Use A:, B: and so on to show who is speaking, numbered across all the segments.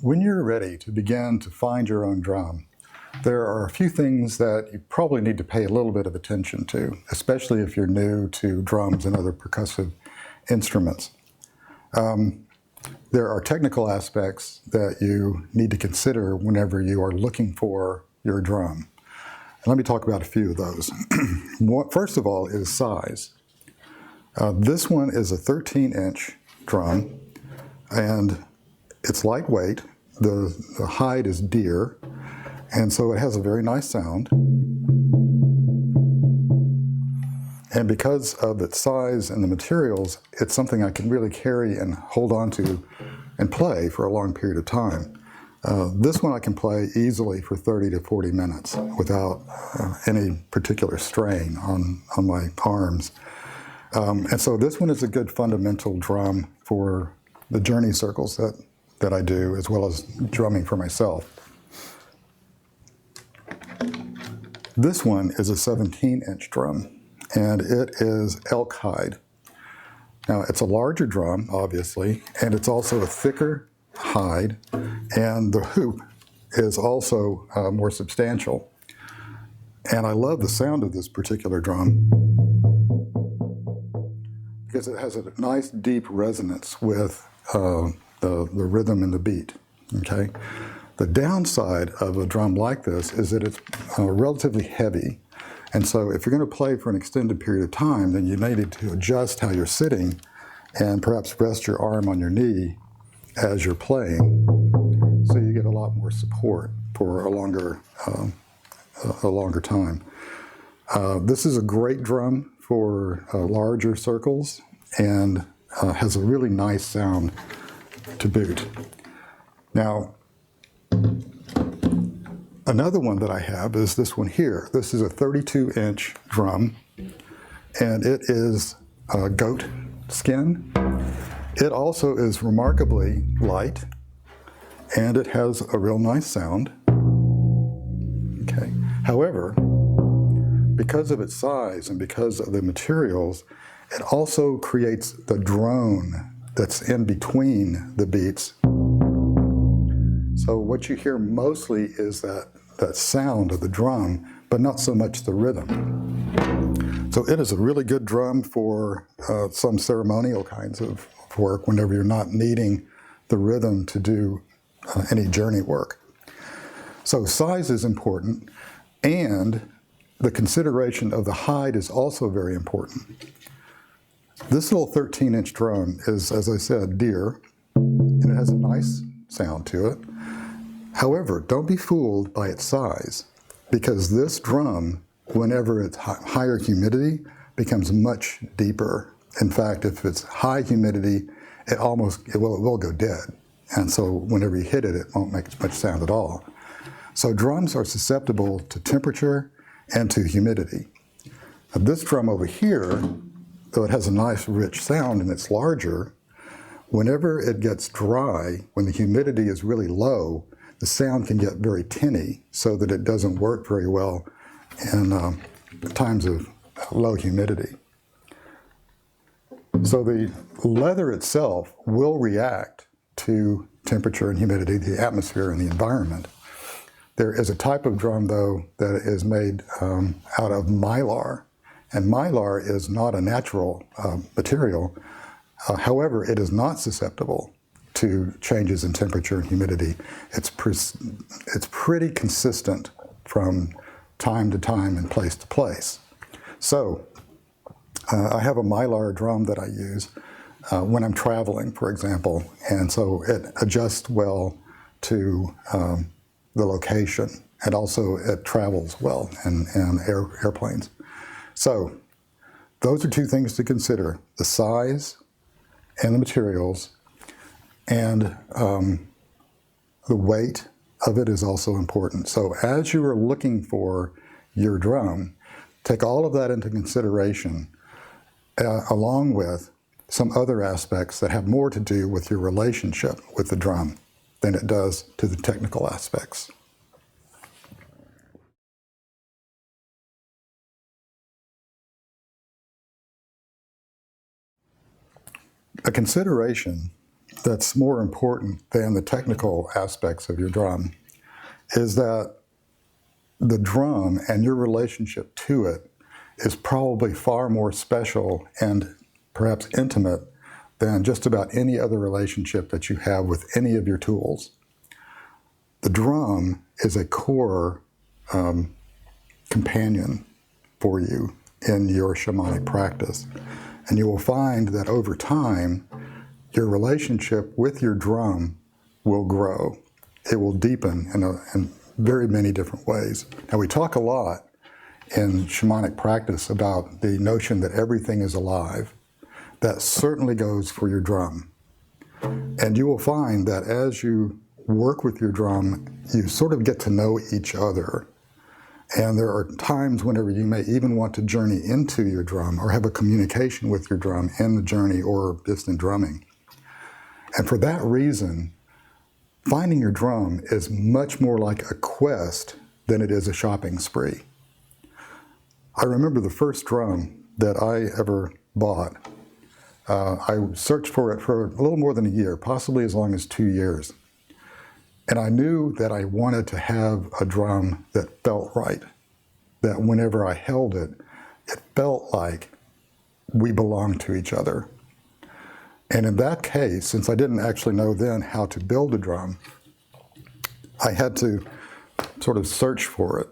A: When you're ready to begin to find your own drum, there are a few things that you probably need to pay a little bit of attention to, especially if you're new to drums and other percussive instruments. There are technical aspects that you need to consider whenever you are looking for your drum. And let me talk about a few of those. First of all is size. This one is a 13-inch drum, and it's lightweight. The hide is deer, and so it has a very nice sound. And because of its size and the materials, it's something I can really carry and hold on to and play for a long period of time. This one I can play easily for 30 to 40 minutes without any particular strain on my arms. And so this one is a good fundamental drum for the journey circles that I do, as well as drumming for myself. This one is a 17-inch drum, and it is elk hide. Now, it's a larger drum, obviously, and it's also a thicker hide, and the hoop is also more substantial. And I love the sound of this particular drum because it has a nice deep resonance with the rhythm and the beat, okay? The downside of a drum like this is that it's relatively heavy. And so if you're going to play for an extended period of time, then you may need to adjust how you're sitting and perhaps rest your arm on your knee as you're playing, so you get a lot more support for a longer time. This is a great drum for larger circles and has a really nice sound to boot. Now, another one that I have is this one here. This is a 32-inch drum, and it is goat skin. It also is remarkably light, and it has a real nice sound. Okay. However, because of its size and because of the materials, it also creates the drone that's in between the beats. So what you hear mostly is that sound of the drum, but not so much the rhythm. So it is a really good drum for some ceremonial kinds of work whenever you're not needing the rhythm to do any journey work. So size is important, and the consideration of the hide is also very important. This little 13-inch drum is, as I said, deer, and it has a nice sound to it. However, don't be fooled by its size, because this drum, whenever it's higher humidity, becomes much deeper. In fact, if it's high humidity, it will go dead. And so whenever you hit it, it won't make much sound at all. So drums are susceptible to temperature and to humidity. Now, this drum over here, though it has a nice rich sound and it's larger, whenever it gets dry, when the humidity is really low, the sound can get very tinny, so that it doesn't work very well in times of low humidity. So the leather itself will react to temperature and humidity, the atmosphere and the environment. There is a type of drum, though, that is made out of mylar, and mylar is not a natural material. However, it is not susceptible to changes in temperature and humidity. It's pretty consistent from time to time and place to place. So I have a mylar drum that I use when I'm traveling, for example, and so it adjusts well to the location, and also it travels well in airplanes. So those are two things to consider: the size and the materials, and the weight of it is also important. So as you are looking for your drum, take all of that into consideration, along with some other aspects that have more to do with your relationship with the drum than it does to the technical aspects. A consideration that's more important than the technical aspects of your drum is that the drum and your relationship to it is probably far more special and perhaps intimate than just about any other relationship that you have with any of your tools. The drum is a core companion for you in your shamanic practice. And you will find that over time, your relationship with your drum will grow. It will deepen in very many different ways. Now, we talk a lot in shamanic practice about the notion that everything is alive. That certainly goes for your drum. And you will find that as you work with your drum, you sort of get to know each other. And there are times whenever you may even want to journey into your drum or have a communication with your drum in the journey or just in drumming. And for that reason, finding your drum is much more like a quest than it is a shopping spree. I remember the first drum that I ever bought. I searched for it for a little more than a year, possibly as long as 2 years. And I knew that I wanted to have a drum that felt right, that whenever I held it, it felt like we belonged to each other. And in that case, since I didn't actually know then how to build a drum, I had to sort of search for it.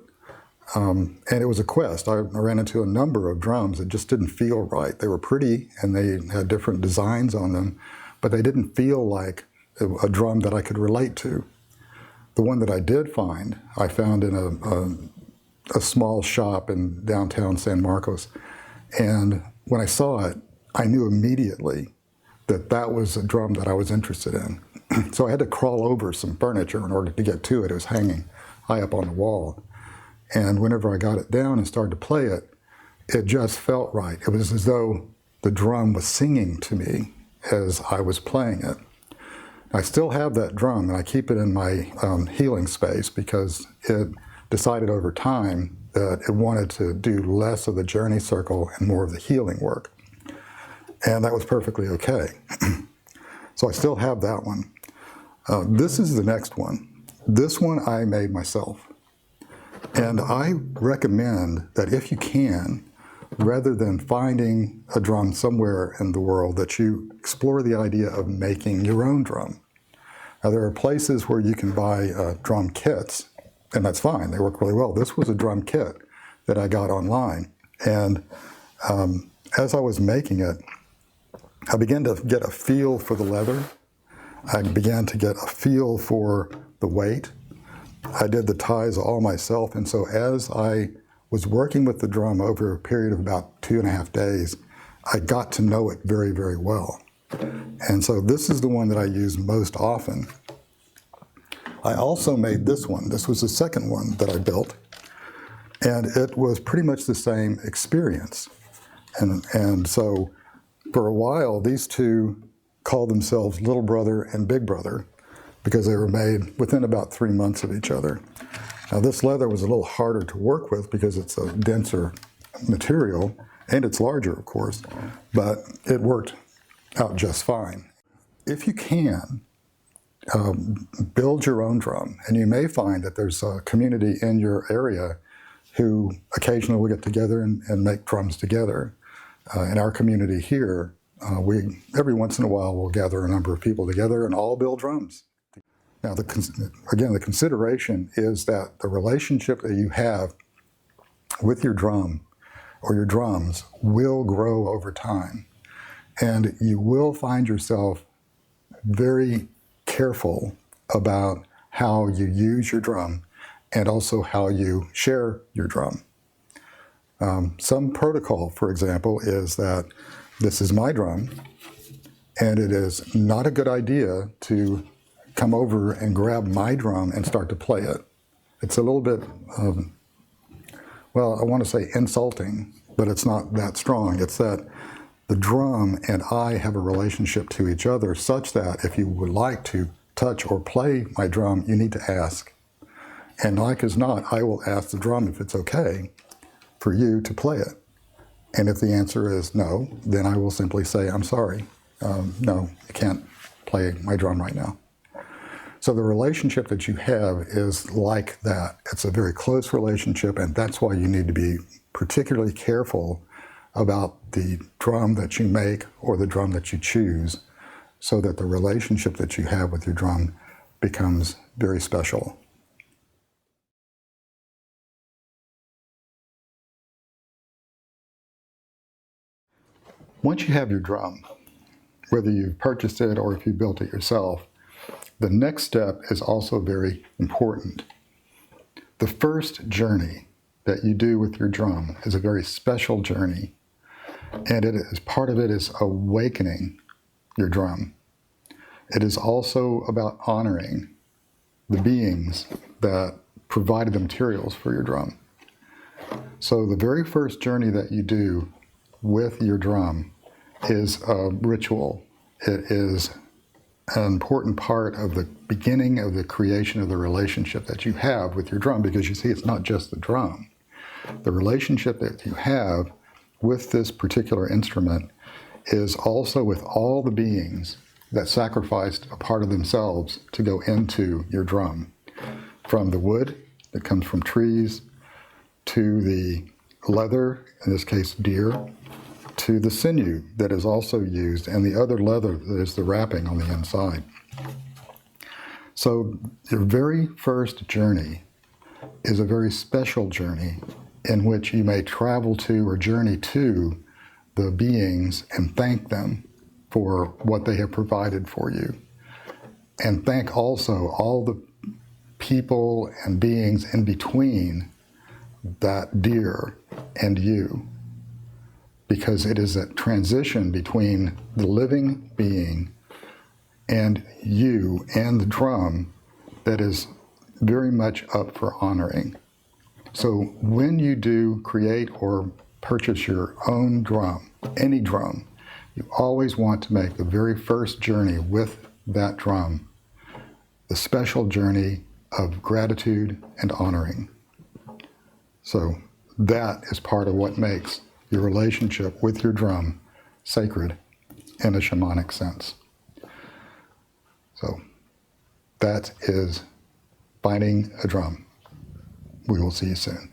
A: And it was a quest. I ran into a number of drums that just didn't feel right. They were pretty and they had different designs on them, but they didn't feel like a drum that I could relate to. The one that I did find, I found in a small shop in downtown San Marcos. And when I saw it, I knew immediately that that was a drum that I was interested in. So I had to crawl over some furniture in order to get to it. It was hanging high up on the wall. And whenever I got it down and started to play it, it just felt right. It was as though the drum was singing to me as I was playing it. I still have that drum, and I keep it in my healing space because it decided over time that it wanted to do less of the journey circle and more of the healing work. And that was perfectly okay. So I still have that one. This is the next one. This one I made myself. And I recommend that if you can, rather than finding a drum somewhere in the world, that you explore the idea of making your own drum. Now, there are places where you can buy drum kits, and that's fine. They work really well. This was a drum kit that I got online. And as I was making it, I began to get a feel for the leather. I began to get a feel for the weight. I did the ties all myself, and so as I was working with the drum over a period of about 2.5 days, I got to know it very, very well. And so this is the one that I use most often. I also made this one. This was the second one that I built, and it was pretty much the same experience. And so for a while, these two called themselves Little Brother and Big Brother, because they were made within about 3 months of each other. Now, this leather was a little harder to work with because it's a denser material, and it's larger, of course, but it worked out just fine. If you can, build your own drum, and you may find that there's a community in your area who occasionally will get together and make drums together. In our community here, we every once in a while will gather a number of people together and all build drums. Now, again, the consideration is that the relationship that you have with your drum or your drums will grow over time. And you will find yourself very careful about how you use your drum and also how you share your drum. Some protocol, for example, is that this is my drum, and it is not a good idea to come over and grab my drum and start to play it. It's a little bit, well, I want to say insulting, but it's not that strong. It's that the drum and I have a relationship to each other such that if you would like to touch or play my drum, you need to ask. And like as not, I will ask the drum if it's okay for you to play it. And if the answer is no, then I will simply say, I'm sorry. No, you can't play my drum right now. So the relationship that you have is like that. It's a very close relationship, and that's why you need to be particularly careful about the drum that you make or the drum that you choose, so that the relationship that you have with your drum becomes very special. Once you have your drum, whether you've purchased it or if you built it yourself, the next step is also very important. The first journey that you do with your drum is a very special journey, and part of it is awakening your drum. It is also about honoring the beings that provided the materials for your drum. So the very first journey that you do with your drum is a ritual. It is an important part of the beginning of the creation of the relationship that you have with your drum, because you see, it's not just the drum. The relationship that you have with this particular instrument is also with all the beings that sacrificed a part of themselves to go into your drum. From the wood that comes from trees, to the leather, in this case deer, to the sinew that is also used, and the other leather that is the wrapping on the inside. So your very first journey is a very special journey in which you may travel to or journey to the beings and thank them for what they have provided for you. And thank also all the people and beings in between that deer and you, because it is a transition between the living being and you and the drum that is very much up for honoring. So when you do create or purchase your own drum, any drum, you always want to make the very first journey with that drum the special journey of gratitude and honoring. So that is part of what makes your relationship with your drum sacred in a shamanic sense. So that is finding a drum. We will see you soon.